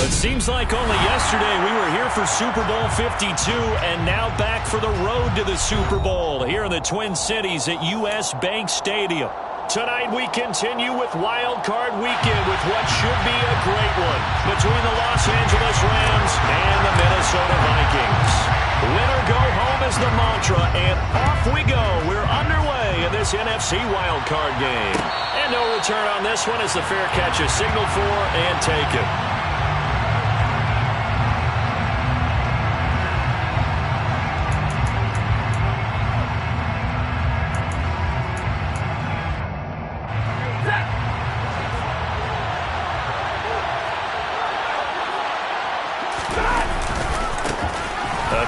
It seems like only yesterday we were here for Super Bowl 52 and now back for the road to the Super Bowl here in the Twin Cities at U.S. Bank Stadium. Tonight we continue with Wildcard Weekend with what should be a great one between the Los Angeles Rams and the Minnesota Vikings. Win or go home is the mantra, and off we go. We're underway in this NFC Wildcard game. And no return on this one as the fair catch is signaled for and taken.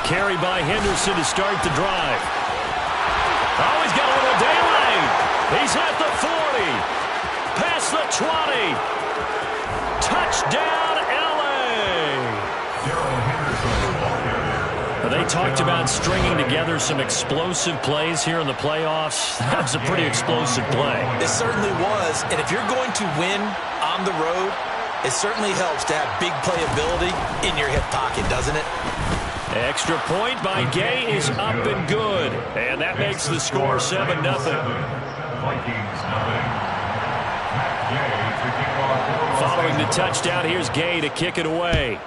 Carry by Henderson to start the drive. Oh, he's got a little daylight. He's at the 40. Past the 20. Touchdown, L.A. They talked about stringing together some explosive plays here in the playoffs. That was a pretty explosive play. It certainly was. And if you're going to win on the road, it certainly helps to have big playability in your hip pocket, doesn't it? Extra point by Gay is up and good. And that makes the score 7-0. Following the touchdown, here's Gay to kick it away.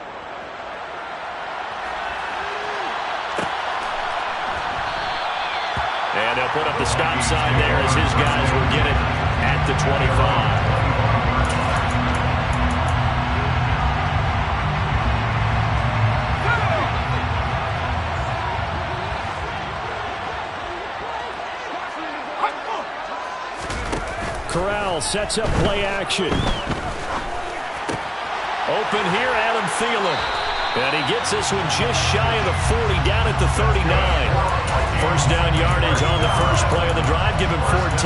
And they'll put up the stop sign there as his guys will get it at the 25. Corral sets up play action. Open here, Adam Thielen. And he gets this one just shy of the 40, down at the 39. First down yardage on the first play of the drive, give him 14.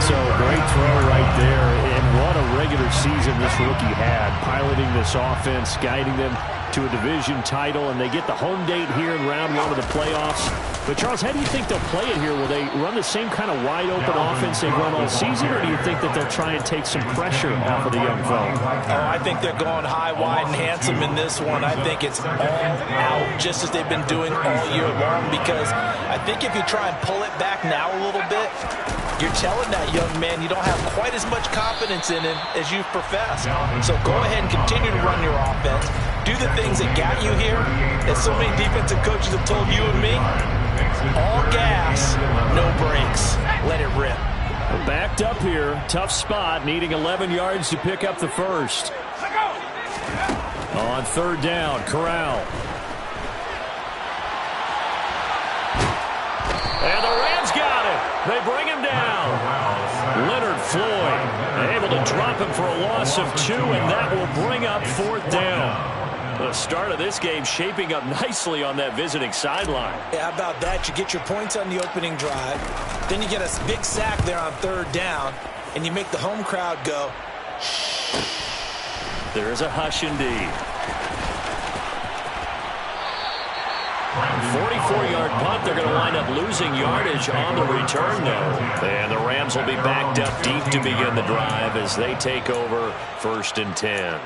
So great throw right there. And what a regular season this rookie had, piloting this offense, guiding them to a division title, and they get the home date here in round one of the playoffs. But, Charles, how do you think they'll play it here? Will they run the same kind of wide-open offense they've run all season, or do you think that they'll try and take some pressure off of the young fella? Oh, I think they're going high, wide, and handsome in this one. I think it's all out, just as they've been doing all year long, because I think if you try and pull it back now a little bit, you're telling that young man you don't have quite as much confidence in him as you profess. So go ahead and continue to run your offense. Do the things that got you here. As so many defensive coaches have told you and me, all gas, no brakes. Let it rip. Backed up here. Tough spot, needing 11 yards to pick up the first. On third down, Corral. And the Rams got it. They bring him down. Leonard Floyd able to drop him for a loss of 2, and that will bring up fourth down. The start of this game shaping up nicely on that visiting sideline. Yeah, how about that? You get your points on the opening drive. Then you get a big sack there on third down, and you make the home crowd go. There is a hush indeed. 44-yard punt. They're going to wind up losing yardage on the return, though. And the Rams will be backed up deep to begin the drive as they take over 1st and 10.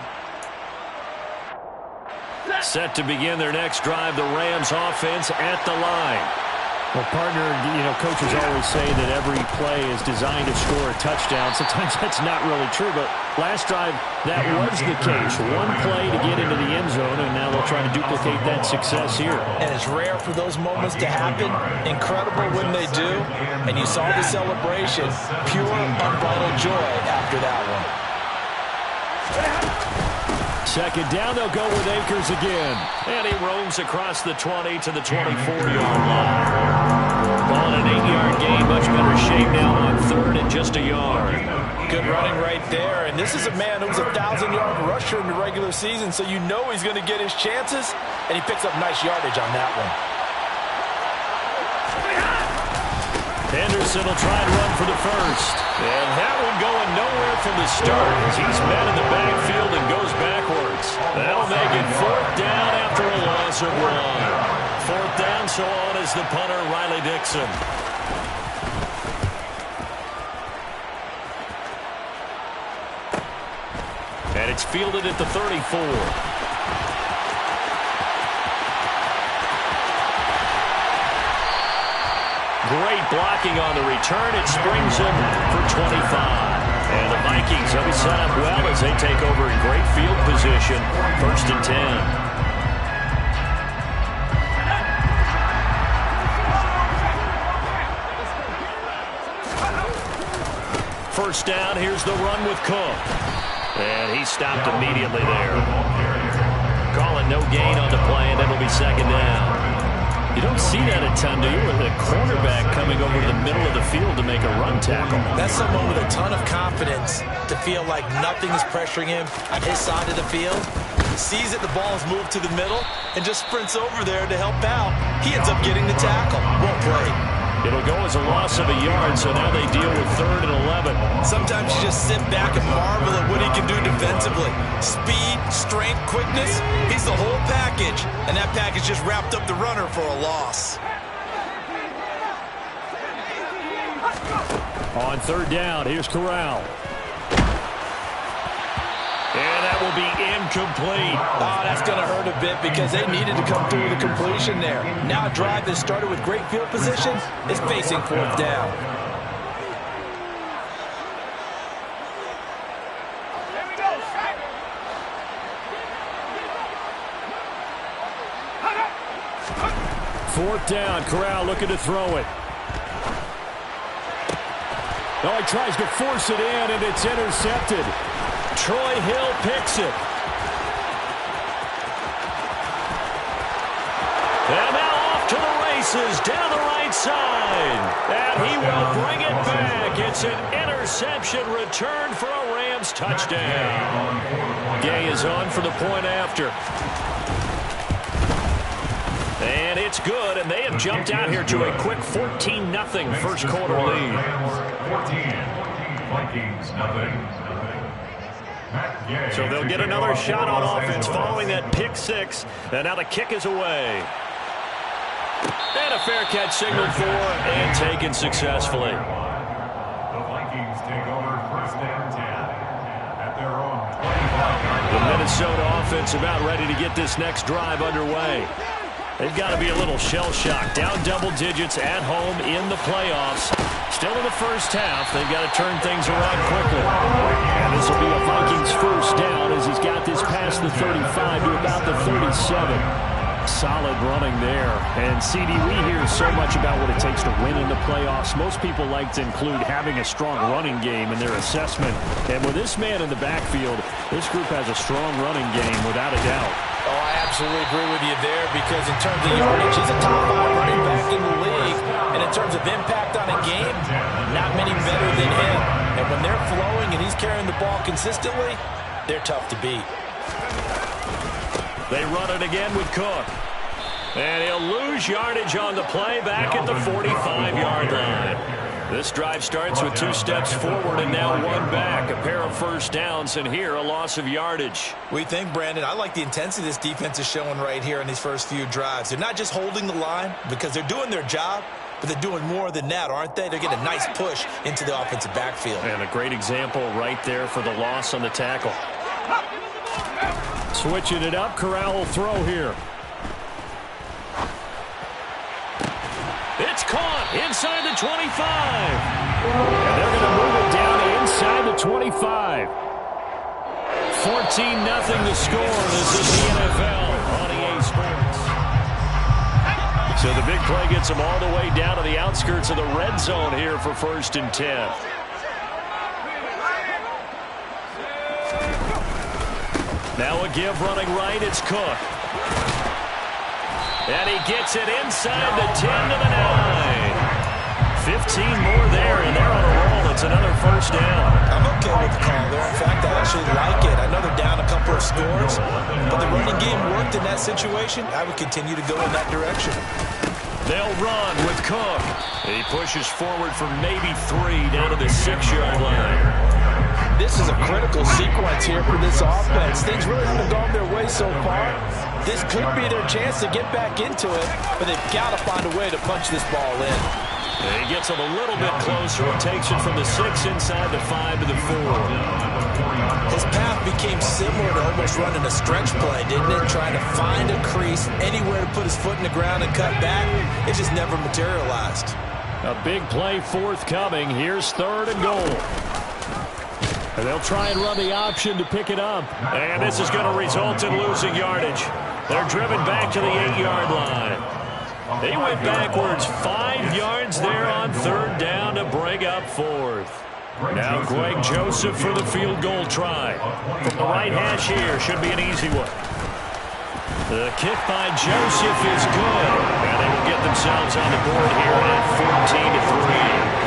Set to begin their next drive, the Rams offense at the line. Well, partner, coaches always say that every play is designed to score a touchdown. Sometimes that's not really true, but last drive, that was the case. One play to get into the end zone, and now they'll try to duplicate that success here. And it's rare for those moments to happen. Incredible when they do. And you saw the celebration. Pure, unbridled joy after that one. Second down, they'll go with Akers again. And he roams across the 20 to the 24-yard line. On an 8-yard gain, much better shape now on third and just a yard. Good running right there. And this is a man who was a 1,000-yard rusher in the regular season, so you know he's going to get his chances. And he picks up nice yardage on that one. Henderson will try and run for the first. And that one going nowhere from the start as he's met in the backfield and goes backwards. That'll make it fourth down after a loss of 1. Fourth down, so on is the punter, Riley Dixon. And it's fielded at the 34. Great blocking on the return. It springs him for 25. And the Vikings will be set up well as they take over in great field position. 1st and 10. First down, here's the run with Cook. And he stopped immediately there. Calling no gain on the play, and it'll be 2nd down. You don't see that a ton, do you? With a cornerback coming over to the middle of the field to make a run tackle. That's someone with a ton of confidence to feel like nothing is pressuring him on his side of the field. Sees that the ball is moved to the middle and just sprints over there to help out. He ends up getting the tackle. Well played. It'll go as a loss of a yard, so now they deal with 3rd and 11. Sometimes you just sit back and marvel at what he can do defensively. Speed, strength, quickness, he's the whole package. And that package just wrapped up the runner for a loss. On 3rd down, here's Corral. And that will be incomplete. Oh, that's going to hurt a bit because they needed to come through with a completion there. Now a drive that started with great field position is facing 4th down. Fourth down, Corral looking to throw it. Oh, he tries to force it in, and it's intercepted. Troy Hill picks it. And now off to the races down the right side. And he will bring it back. It's an interception return for a Rams touchdown. Gay is on for the point after. And it's good, and they have jumped out here to a quick 14-0 first quarter lead. 14, Vikings, nothing. So they'll get another shot on offense following that pick 6. And now the kick is away. And a fair catch signaled for and taken successfully. The Vikings take over 1st and 10 at their own. The Minnesota offense about ready to get this next drive underway. They've got to be a little shell-shocked. Down double digits at home in the playoffs. Still in the first half. They've got to turn things around quickly. And this will be a Vikings first down as he's got this past the 35 to about the 37. Solid running there. And CD, we hear so much about what it takes to win in the playoffs. Most people like to include having a strong running game in their assessment. And with this man in the backfield, this group has a strong running game without a doubt. Oh, I absolutely agree with you there because in terms of yardage, he's a top 5 running back in the league. And in terms of impact on a game, not many better than him. And when they're flowing and he's carrying the ball consistently, they're tough to beat. They run it again with Cook. And he'll lose yardage on the play back at the 45-yard line. This drive starts with 2 steps forward and now 1 back. A pair of first downs, and here a loss of yardage. We think, Brandon, I like the intensity this defense is showing right here in these first few drives. They're not just holding the line because they're doing their job, but they're doing more than that, aren't they? They're getting a nice push into the offensive backfield. And a great example right there for the loss on the tackle. Switching it up, Corral will throw here. It's caught inside the 25. And they're going to move it down inside the 25. 14-0 the score. This is the NFL on EA Sports. So the big play gets them all the way down to the outskirts of the red zone here for 1st and 10. Now a give running right. It's Cook. And he gets it inside the 10 to the 9. 15 more there, and they're on a roll. It's another first down. I'm okay with the call there. In fact, I actually like it. I know they're down a couple of scores, but the running game worked in that situation. I would continue to go in that direction. They'll run with Cook. He pushes forward for maybe 3 down to the 6-yard line. This is a critical sequence here for this offense. Things really haven't gone their way so far. This could be their chance to get back into it, but they've got to find a way to punch this ball in. And he gets it a little bit closer and takes it from the 6 inside the 5 to the 4. His path became similar to almost running a stretch play, didn't it? Trying to find a crease, anywhere to put his foot in the ground and cut back. It just never materialized. A big play forthcoming. Here's 3rd and goal. And they'll try and run the option to pick it up. And this is going to result in losing yardage. They're driven back to the 8-yard line. They went backwards 5 yards there on 3rd down to bring up 4th. Now Greg Joseph for the field goal try. From the right hash here, should be an easy one. The kick by Joseph is good. And they will get themselves on the board here at 14-3.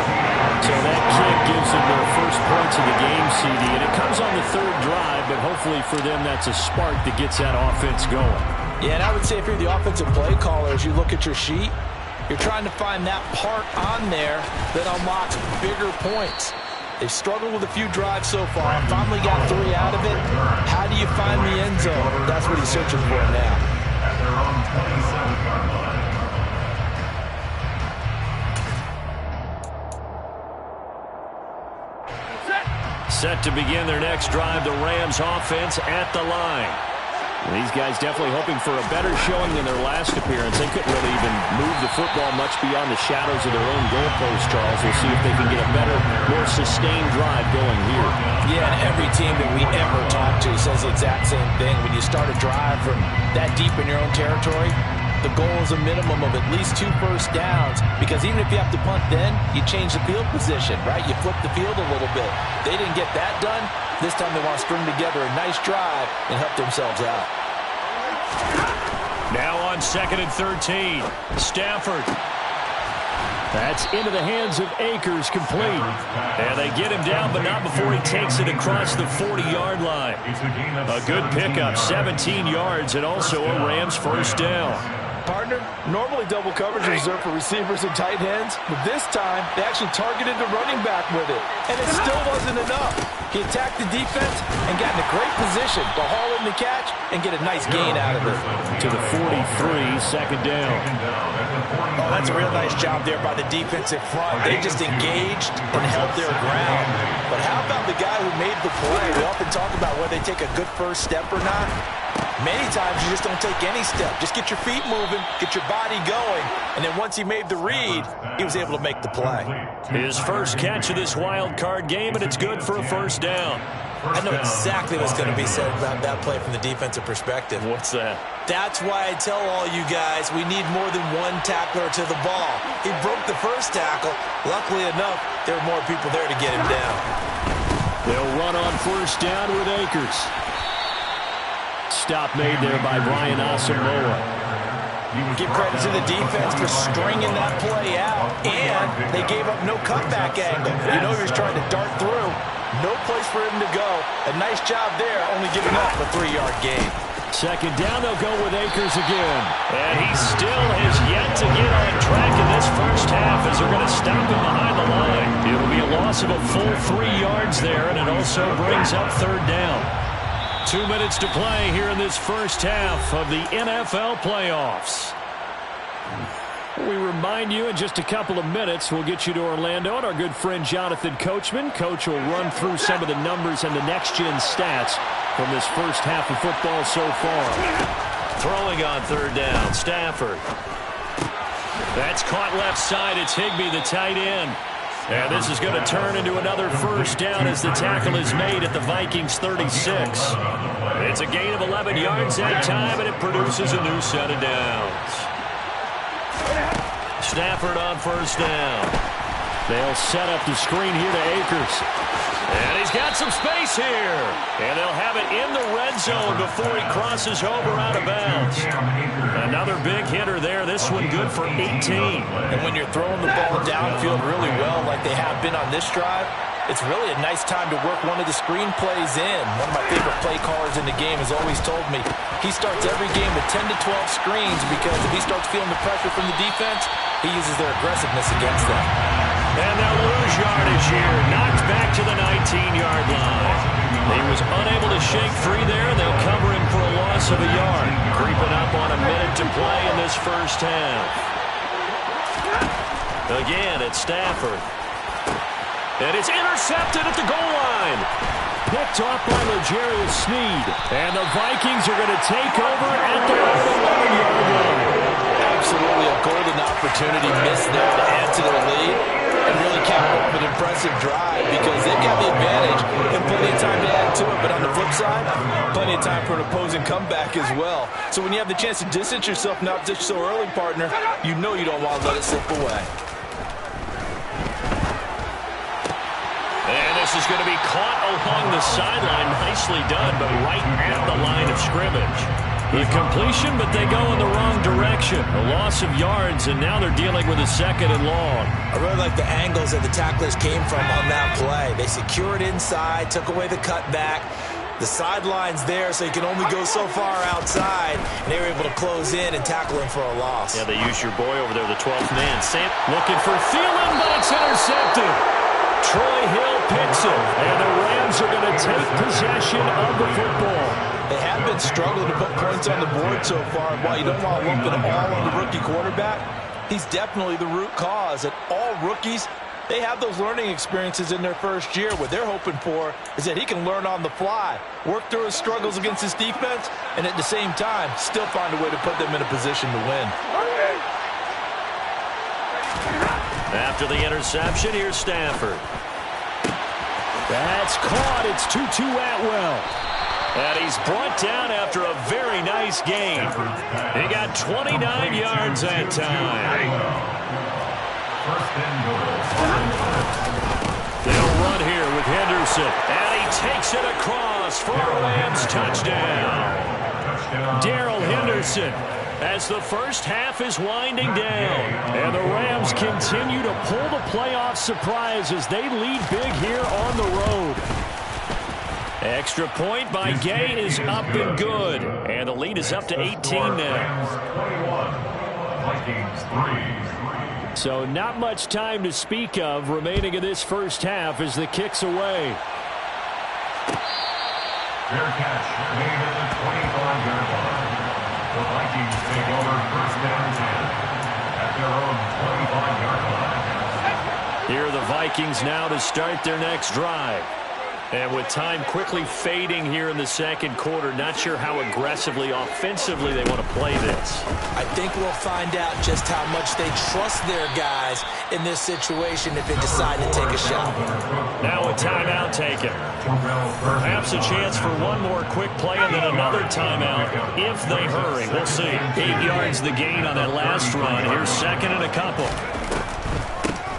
So that kick gives them their first points of the game, CD. And it comes on the 3rd drive, but hopefully for them that's a spark that gets that offense going. Yeah, and I would say if you're the offensive play caller, as you look at your sheet, you're trying to find that part on there that unlocks bigger points. They've struggled with a few drives so far. Finally got 3 out of it. How do you find the end zone? That's what he's searching for now. At their own 27-yard line. Set to begin their next drive, the Rams offense at the line. These guys definitely hoping for a better showing than their last appearance. They couldn't really even move the football much beyond the shadows of their own goalpost, Charles. We'll see if they can get a better, more sustained drive going here. Yeah, and every team that we ever talk to says the exact same thing. When you start a drive from that deep in your own territory, the goal is a minimum of at least 2 first downs, because even if you have to punt then, you change the field position, right? You flip the field a little bit. They didn't get that done. This time they want to string together a nice drive and help themselves out. Now on 2nd and 13, Stafford. That's into the hands of Akers, complete. And they get him down, but not before he takes it across the 40-yard line. A good pickup, 17 yards, and also a Rams first down. Partner, normally double coverage is reserved for receivers and tight ends, but this time they actually targeted the running back with it, and it still wasn't enough. He attacked the defense and got in a great position to haul in the catch and get a nice gain out of it. To the 43, 2nd down. Oh, that's a real nice job there by the defensive front. They just engaged and held their ground. But how about the guy who made the play? We often talk about whether they take a good first step or not. Many times you just don't take any step. Just get your feet moving, get your body going, and then once he made the read, he was able to make the play. His first catch of this wild card game, and it's good for a first down. I know exactly what's going to be said about that play from the defensive perspective. What's that? That's why I tell all you guys we need more than one tackler to the ball. He broke the first tackle. Luckily enough, there were more people there to get him down. They'll run on first down with Akers. Stop made there by Brian Asamoah. Give credit to the defense for stringing that play out, and they gave up no cutback angle. You know he was trying to dart through. No place for him to go. A nice job there, only giving up a 3-yard gain. 2nd down, they'll go with Akers again. And he still has yet to get on track in this first half as they're going to stop him behind the line. It'll be a loss of a full 3 yards there, and it also brings up 3rd down. 2 minutes to play here in this first half of the NFL playoffs. We remind you in just a couple of minutes, we'll get you to Orlando and our good friend Jonathan Coachman. Coach will run through some of the numbers and the next-gen stats from this first half of football so far. Throwing on 3rd down, Stafford. That's caught left side. It's Higbee, the tight end. And this is going to turn into another first down as the tackle is made at the Vikings 36. It's a gain of 11 yards that time, and it produces a new set of downs. Stafford on first down. They'll set up the screen here to Akers. And he's got some space here. And they'll have it in the red zone before he crosses over out of bounds. Another big hitter there. This one good for 18. And when you're throwing the ball downfield really well like they have been on this drive, it's really a nice time to work one of the screen plays in. One of my favorite play callers in the game has always told me he starts every game with 10 to 12 screens because if he starts feeling the pressure from the defense, he uses their aggressiveness against them. And they'll lose yardage here. Knocked back to the 19-yard line. He was unable to shake free there, and they'll cover him for a loss of a yard. Creeping up on a minute to play in this first half. Again, it's Stafford. And it's intercepted at the goal line. picked off by L'Jarius Sneed. And the Vikings are going to take over at their own 11-yard line. Absolutely a golden opportunity missed there to add to their lead and really cap off an impressive drive because they've got the advantage and plenty of time to add to it. But on the flip side, plenty of time for an opposing comeback as well. So when you have the chance to distance yourself not just so early, partner, you know you don't want to let it slip away. And this is going to be caught along the sideline. Nicely done, but right at the line of scrimmage. The completion, but they go in the wrong direction. A loss of yards, and now they're dealing with a 2nd and long. I really like the angles that the tacklers came from on that play. They secured inside, took away the cutback. The sideline's there, so you can only go so far outside. And they were able to close in and tackle him for a loss. Yeah, they used your boy over there, the 12th man. Sam looking for Thielen, but it's intercepted. Troy Hill picks it, and the Rams are going to take possession of the football. They have been struggling to put points on the board so far. And while you don't want to lump it all on the rookie quarterback, he's definitely the root cause. And all rookies, they have those learning experiences in their first year. What they're hoping for is that he can learn on the fly, work through his struggles against his defense, and at the same time, still find a way to put them in a position to win. After the interception, here's Stafford. That's caught. It's Tutu Atwell. And he's brought down after a very nice game. He got 29 yards that time. They'll run here with Henderson. And he takes it across for a Rams touchdown. Darrell Henderson as the first half is winding down. And the Rams continue to pull the playoff surprise as they lead big here on the road. Extra point by Gay is up and good. And the lead is up to 18 now. So not much time to speak of remaining in this first half as the kick's away. Fair catch made at the 25-yard line. The Vikings take over 1st and 10 at their own 25-yard line. Here are the Vikings now to start their next drive. And with time quickly fading here in the second quarter, not sure how aggressively, offensively they want to play this. I think we'll find out just how much they trust their guys in this situation if they decide to take a shot. Now a timeout taken. Perhaps a chance for one more quick play and then another timeout if they hurry. We'll see. 8 yards the gain on that last run. Here's 2nd and a couple.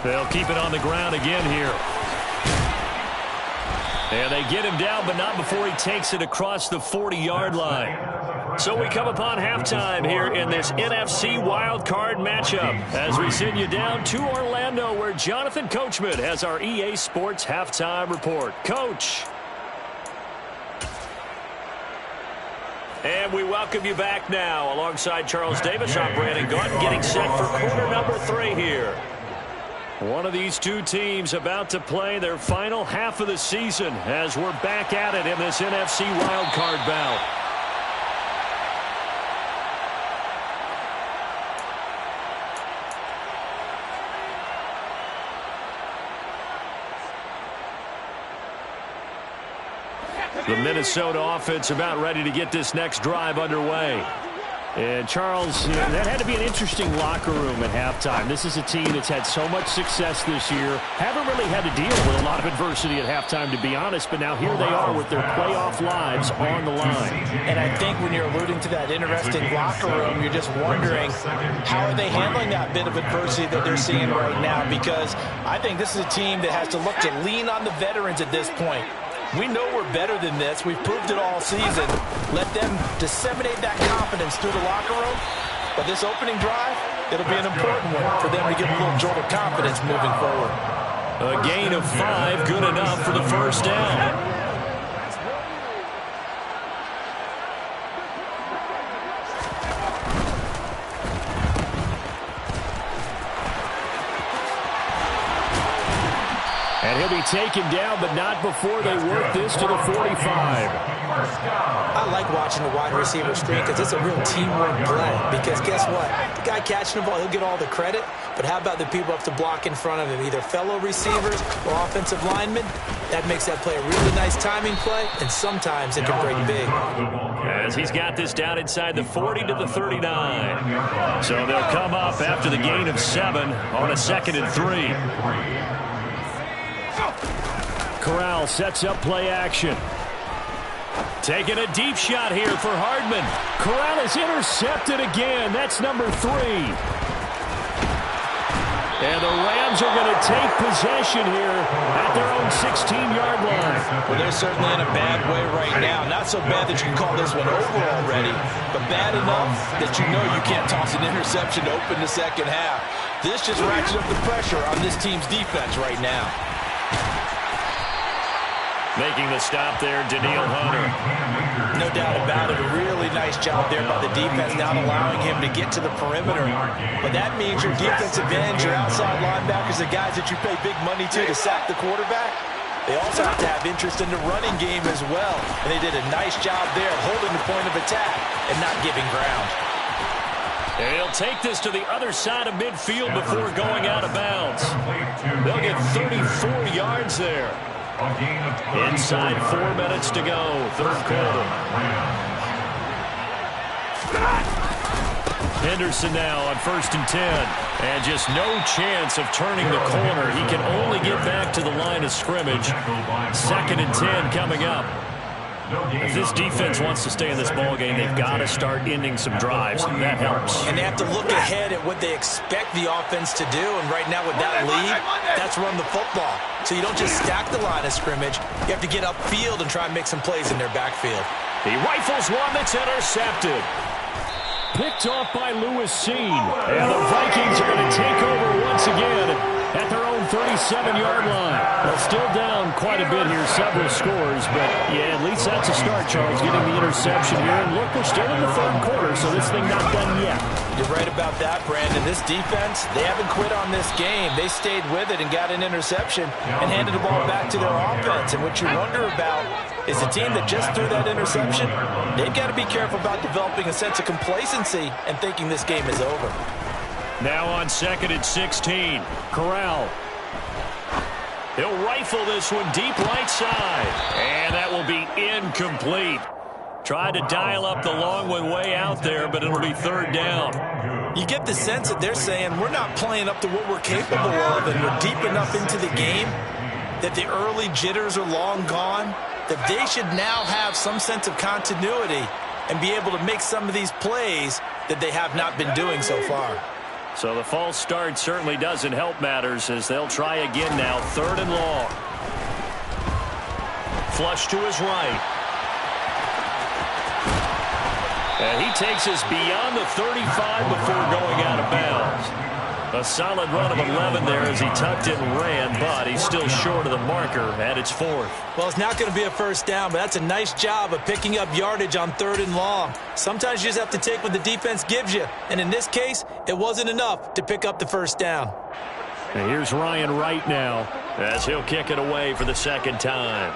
They'll keep it on the ground again here. And they get him down, but not before he takes it across the 40-yard line. So we come upon halftime here in this NFC Wildcard matchup as we send you down to Orlando where Jonathan Coachman has our EA Sports Halftime Report. Coach. And we welcome you back now alongside Charles Davis. I'm Brandon Gaunt getting set for quarter number 3 here. One of these two teams about to play their final half of the season as we're back at it in this NFC Wildcard bout. The Minnesota offense about ready to get this next drive underway. And, Charles, that had to be an interesting locker room at halftime. This is a team that's had so much success this year. Haven't really had to deal with a lot of adversity at halftime, to be honest. But now here they are with their playoff lives on the line. And I think when you're alluding to that interesting locker room, you're just wondering how are they handling that bit of adversity that they're seeing right now? Because I think this is a team that has to look to lean on the veterans at this point. We know we're better than this. We've proved it all season. Let them disseminate that confidence through the locker room. But this opening drive, it'll be an important one for them to get a little jolt of confidence moving forward. A gain of 5, good enough for the first down. And he'll be be taken down, but not before they work this to the 45. I like watching the wide receiver screen because it's a real teamwork blend. Because guess what? The guy catching the ball, he'll get all the credit. But how about the people up to block in front of him, either fellow receivers or offensive linemen? That makes that play a really nice timing play, and sometimes it can break big. As he's got this down inside the 40 to the 39. So they'll come up after the gain of 7 on a 2nd and 3. Corral sets up play action. Taking a deep shot here for Hardman. Corral is intercepted again. That's number 3. And the Rams are going to take possession here at their own 16-yard line. Well, they're certainly in a bad way right now. Not so bad that you can call this one over already, but bad enough that you know you can't toss an interception to open the second half. This just ratchets up the pressure on this team's defense right now. Making the stop there, Daniil Hunter. No doubt about it. A really nice job there by the defense, not allowing him to get to the perimeter. But that means your defensive ends, your outside linebackers, the guys that you pay big money to sack the quarterback, they also have to have interest in the running game as well. And they did a nice job there holding the point of attack and not giving ground. And he'll take this to the other side of midfield before going out of bounds. They'll get 34 yards there. Inside 4 minutes to go, 3rd quarter. Henderson now on 1st and 10. And just no chance of turning the corner. He can only get back to the line of scrimmage. 2nd and 10 coming up. If this defense wants to stay in this ballgame, they've got to start ending some drives, and that helps. And they have to look ahead at what they expect the offense to do, and right now with that lead, that's run the football. So you don't just stack the line of scrimmage. You have to get upfield and try and make some plays in their backfield. He rifles one that's intercepted. Picked off by Lewis Seen. And the Vikings are going to take over once again at their own 37-yard line. They're still down quite a bit here, several scores, but yeah, at least that's a start, Charles, getting the interception here. And look, we're still in the 3rd quarter, so this thing not done yet. You're right about that, Brandon. This defense, they haven't quit on this game. They stayed with it and got an interception and handed the ball back to their offense. And what you wonder about is the team that just threw that interception, they've got to be careful about developing a sense of complacency and thinking this game is over. Now on 2nd and 16. Corral. He'll rifle this one deep right side. And that will be incomplete. Tried to dial up the long one way out there, but it'll be 3rd down. You get the sense that they're saying we're not playing up to what we're capable of, and we're deep enough into the game that the early jitters are long gone, that they should now have some sense of continuity and be able to make some of these plays that they have not been doing so far. So the false start certainly doesn't help matters as they'll try again now. 3rd and long. Flush to his right. And he takes us beyond the 35 before going out of bounds. A solid run of 11 there as he tucked it and ran, but he's still short of the marker at its 4th. Well, it's not going to be a 1st down, but that's a nice job of picking up yardage on 3rd and long. Sometimes you just have to take what the defense gives you, and in this case, it wasn't enough to pick up the 1st down. And here's Ryan Wright now as he'll kick it away for the 2nd time.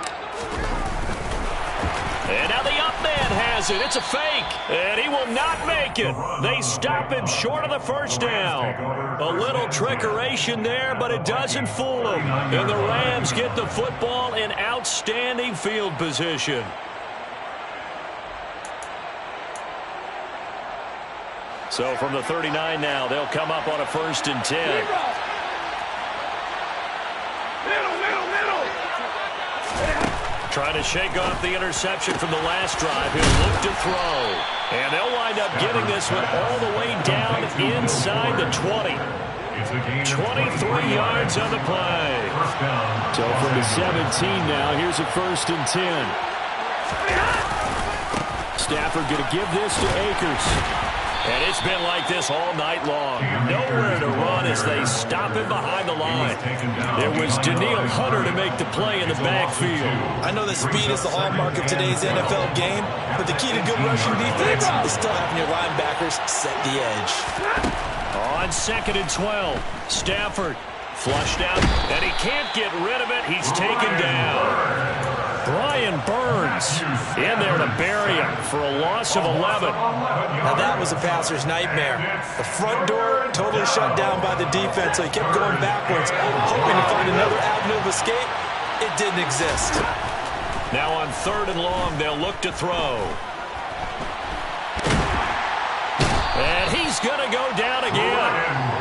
And now the up man has it. It's a fake, and he will not make it. They stop him short of the 1st down. A little trickeration there, but it doesn't fool him. And the Rams get the football in outstanding field position. So from the 39 now, they'll come up on a 1st and 10. Trying to shake off the interception from the last drive. He'll look to throw. And they'll wind up getting this one all the way down inside the 20. 23 yards on the play. So from the 17 now, here's a 1st and 10. Stafford going to give this to Akers. And it's been like this all night long. Nowhere to run as they stop him behind the line. It was Daniil Hunter to make the play in the backfield. I know that speed is the hallmark of today's NFL game, but the key to good rushing defense is still having your linebackers set the edge. On 2nd and 12, Stafford Flushed out, and he can't get rid of it. He's taken down. Brian Burns in there to bury him for a loss of 11. Now that was a passer's nightmare. The front door totally shut down by the defense, so he kept going backwards, hoping to find another avenue of escape. It didn't exist. Now on 3rd and long, they'll look to throw. And he's going to go down again.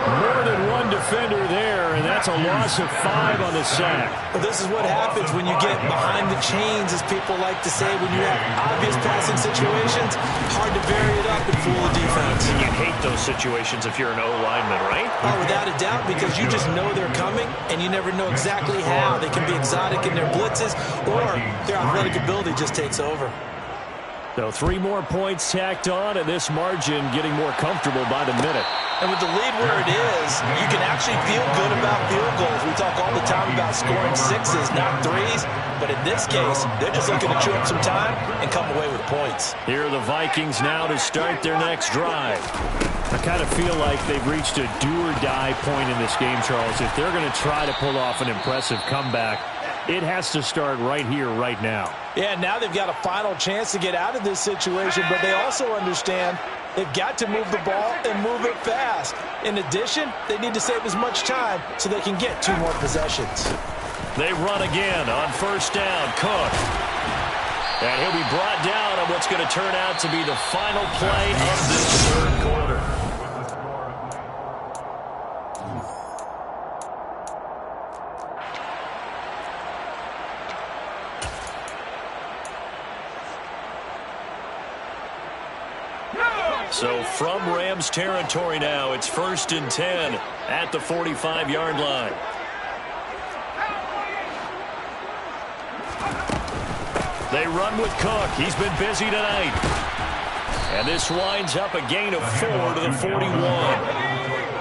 More than one defender there, and that's a loss of 5 on the sack. Well, this is what happens when you get behind the chains, as people like to say. When you have obvious passing situations, hard to vary it up and fool a defense. You hate those situations if you're an O-lineman, right? Oh, without a doubt, because you just know they're coming, and you never know exactly how. They can be exotic in their blitzes, or their athletic ability just takes over. So 3 more points tacked on, and this margin getting more comfortable by the minute. And with the lead where it is, you can actually feel good about field goals. We talk all the time about scoring 6s, not 3s. But in this case, they're just looking to chew up some time and come away with points. Here are the Vikings now to start their next drive. I kind of feel like they've reached a do-or-die point in this game, Charles. If they're going to try to pull off an impressive comeback, it has to start right here, right now. Yeah, now they've got a final chance to get out of this situation, but they also understand they've got to move the ball and move it fast. In addition, they need to save as much time so they can get 2 more possessions. They run again on 1st down. Cook. And he'll be brought down on what's going to turn out to be the final play of this 3rd quarter. So from Rams territory now, it's 1st and 10 at the 45-yard line. They run with Cook. He's been busy tonight. And this winds up a gain of 4 to the 41.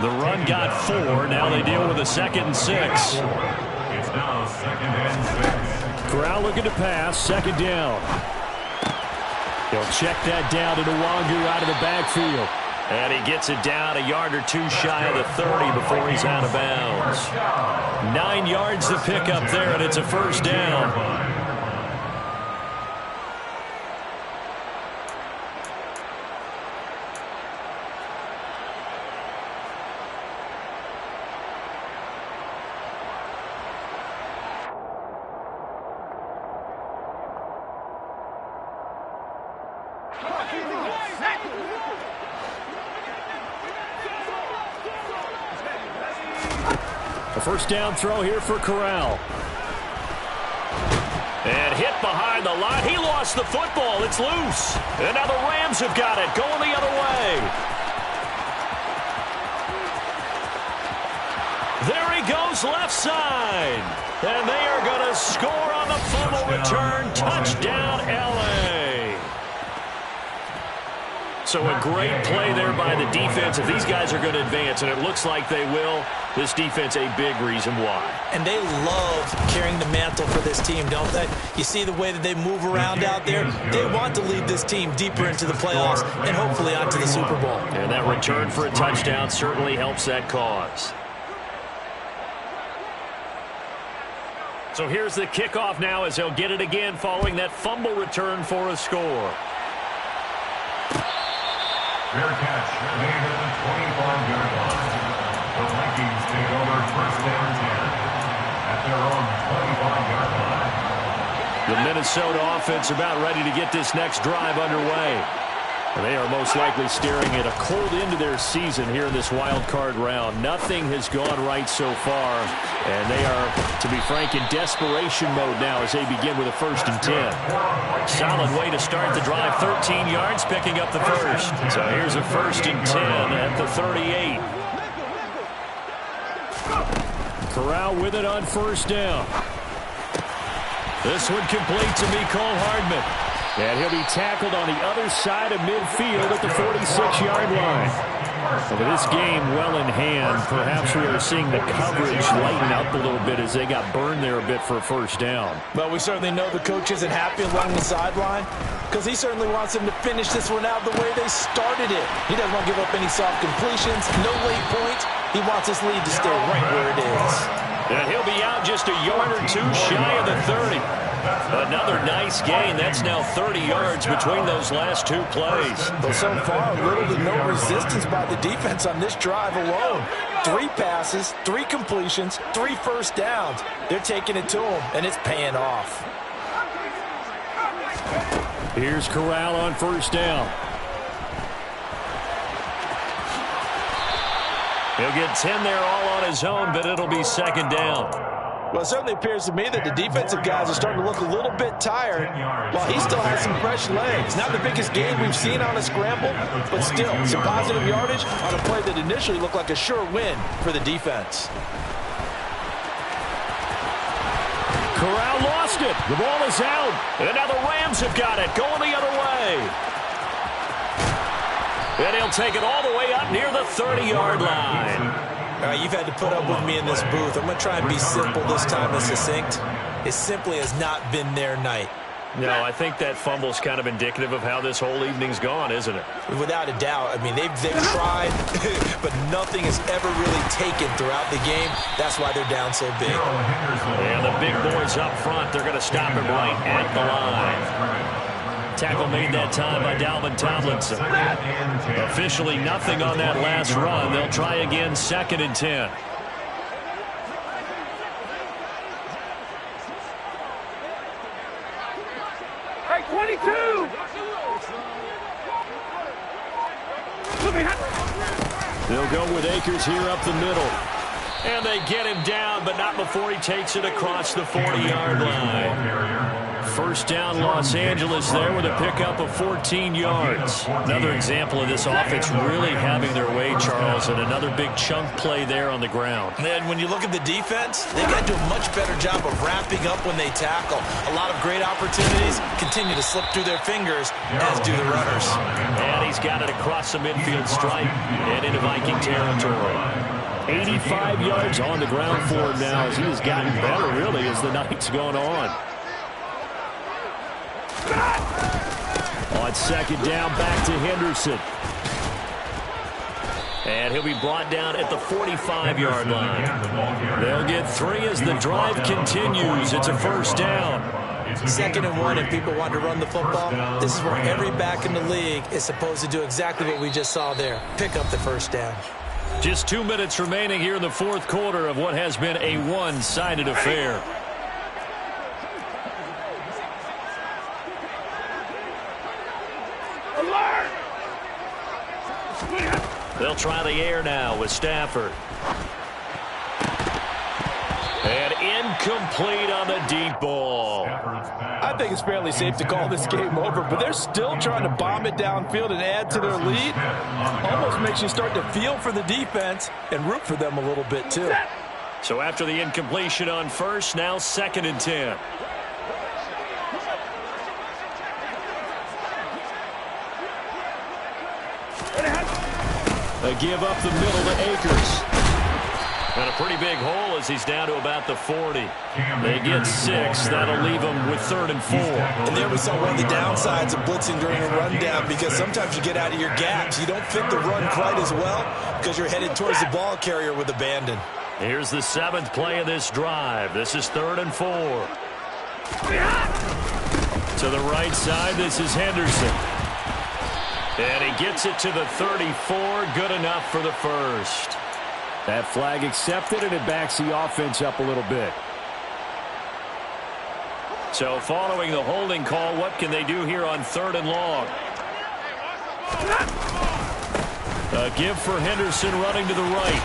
The run got 4. Now they deal with a 2nd and 6. It's now 2nd and 6. Corral looking to pass. 2nd down. He'll check that down to Nwangu out of the backfield. And he gets it down a yard or 2 shy of the 30 before he's out of bounds. 9 yards to pick up there, and it's a 1st down. A 1st down throw here for Corral. And hit behind the line. He lost the football. It's loose. And now the Rams have got it. Going the other way. There he goes, left side. And they are going to score on the fumble return. Touchdown, L.A. So a great play there by the defense. If these guys are going to advance, and it looks like they will, this defense a big reason why. And they love carrying the mantle for this team, don't they? You see the way that they move around out there? They want to lead this team deeper into the playoffs and hopefully onto the Super Bowl. And that return for a touchdown certainly helps that cause. So here's the kickoff now as they'll get it again following that fumble return for a score. Fair catch made at the 25-yard line. The Vikings take over 1st and 10 at their own 25-yard line. The Minnesota offense about ready to get this next drive underway. They are most likely staring at a cold end to their season here in this wild card round. Nothing has gone right so far, and they are, to be frank, in desperation mode now as they begin with a 1st and 10. Solid way to start the drive. 13 yards, picking up the 1st. So here's a 1st and 10 at the 38. Corral with it on 1st down. This one complete to Mecole Hardman. And he'll be tackled on the other side of midfield at the 46-yard line. With this game well in hand, perhaps we are seeing the coverage lighten up a little bit as they got burned there a bit for a 1st down. Well, we certainly know the coach isn't happy along the sideline because he certainly wants them to finish this one out the way they started it. He doesn't want to give up any soft completions, no late points, He wants his lead to stay right where it is. And he'll be out just a yard or two shy of the 30. Another nice gain. That's now 30 yards between those last two plays. But so far, little to no resistance by the defense on this drive alone. 3 passes, 3 completions, 3 first downs. They're taking it to him, and it's paying off. Here's Corral on first down. He'll get 10 there all on his own, but it'll be second down. Well, it certainly appears to me that the defensive guys are starting to look a little bit tired while he still has some fresh legs. Not the biggest gain we've seen on a scramble, but still some positive yardage on a play that initially looked like a sure win for the defense. Corral lost it. The ball is out. And now the Rams have got it, going the other way. And he'll take it all the way up near the 30-yard line. All right, you've had to put up with me in this booth. I'm going to try and be simple this time and succinct. It simply has not been their night. No, I think that fumble's kind of indicative of how this whole evening's gone, isn't it? Without a doubt. I mean, they've tried, but nothing has ever really taken throughout the game. That's why they're down so big. And the big boys up front, they're going to stop him right at the line. Tackle made that time by Dalvin Tomlinson. Officially nothing on that last run. They'll try again, 2nd and 10. Hey, 22! They'll go with Akers here up the middle. And they get him down, but not before he takes it across the 40-yard line. First down, Los Angeles there with a pickup of 14 yards. Another example of this offense really having their way, Charles, and another big chunk play there on the ground. And when you look at the defense, they've got to do a much better job of wrapping up when they tackle. A lot of great opportunities continue to slip through their fingers, as do the runners. And he's got it across the midfield stripe and into Viking territory. 85 yards on the ground for him now as he has gotten better, really, as the night's gone on. On second down, back to Henderson. And he'll be brought down at the 45-yard line. They'll get 3 as the drive continues. It's a first down. 2nd and 1, and people want to run the football. This is where every back in the league is supposed to do exactly what we just saw there. Pick up the first down. Just 2 minutes remaining here in the fourth quarter of what has been a one-sided affair. They'll try the air now with Stafford. And incomplete on the deep ball. I think it's fairly safe to call this game over, but they're still trying to bomb it downfield and add to their lead. Almost makes you start to feel for the defense and root for them a little bit, too. So after the incompletion on first, now 2nd and 10. They give up the middle to Akers. And a pretty big hole as he's down to about the 40. They get 6. That'll leave them with 3rd and 4. And there we saw one of the downsides of blitzing during a rundown, because sometimes you get out of your gaps. You don't fit the run quite as well because you're headed towards the ball carrier with abandon. Here's the 7th play of this drive. This is 3rd and 4. To the right side, this is Henderson. And he gets it to the 34. Good enough for the first. That flag accepted, and it backs the offense up a little bit. So following the holding call, what can they do here on 3rd and long? A give for Henderson running to the right.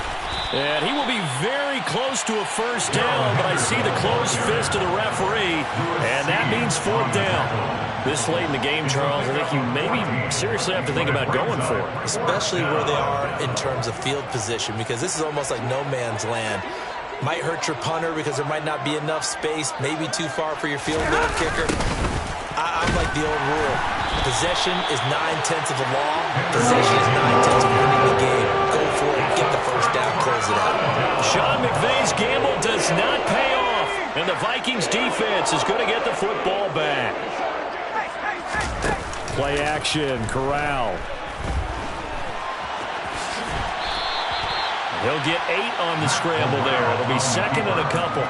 And he will be very close to a first down, but I see the closed fist of the referee, and that means 4th down. This late in the game, Charles, I think you maybe seriously have to think about going for it. Especially where they are in terms of field position, because this is almost like no man's land. Might hurt your punter because there might not be enough space, maybe too far for your field goal kicker. I'm like the old rule. Possession is 9/10 of the law. Possession is 9/10 of winning the game. Go for it, get the first down, close it out. Sean McVay's gamble does not pay off, and the Vikings defense is going to get the football back. Play action, Corral. He'll get 8 on the scramble there. It'll be second and a couple.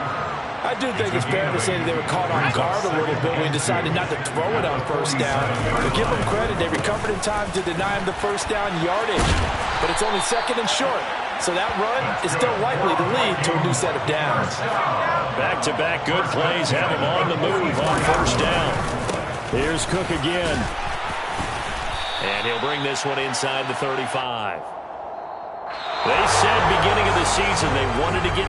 I do think it's fair to say that they were caught on guard a little bit when we decided not to throw it on first down. But give them credit. They recovered in time to deny him the first down yardage. But it's only second and short. So that run is still likely to lead to a new set of downs. Back-to-back good plays have him on the move on first down. Here's Cook again. And he'll bring this one inside the 35. They said beginning of the season they wanted to get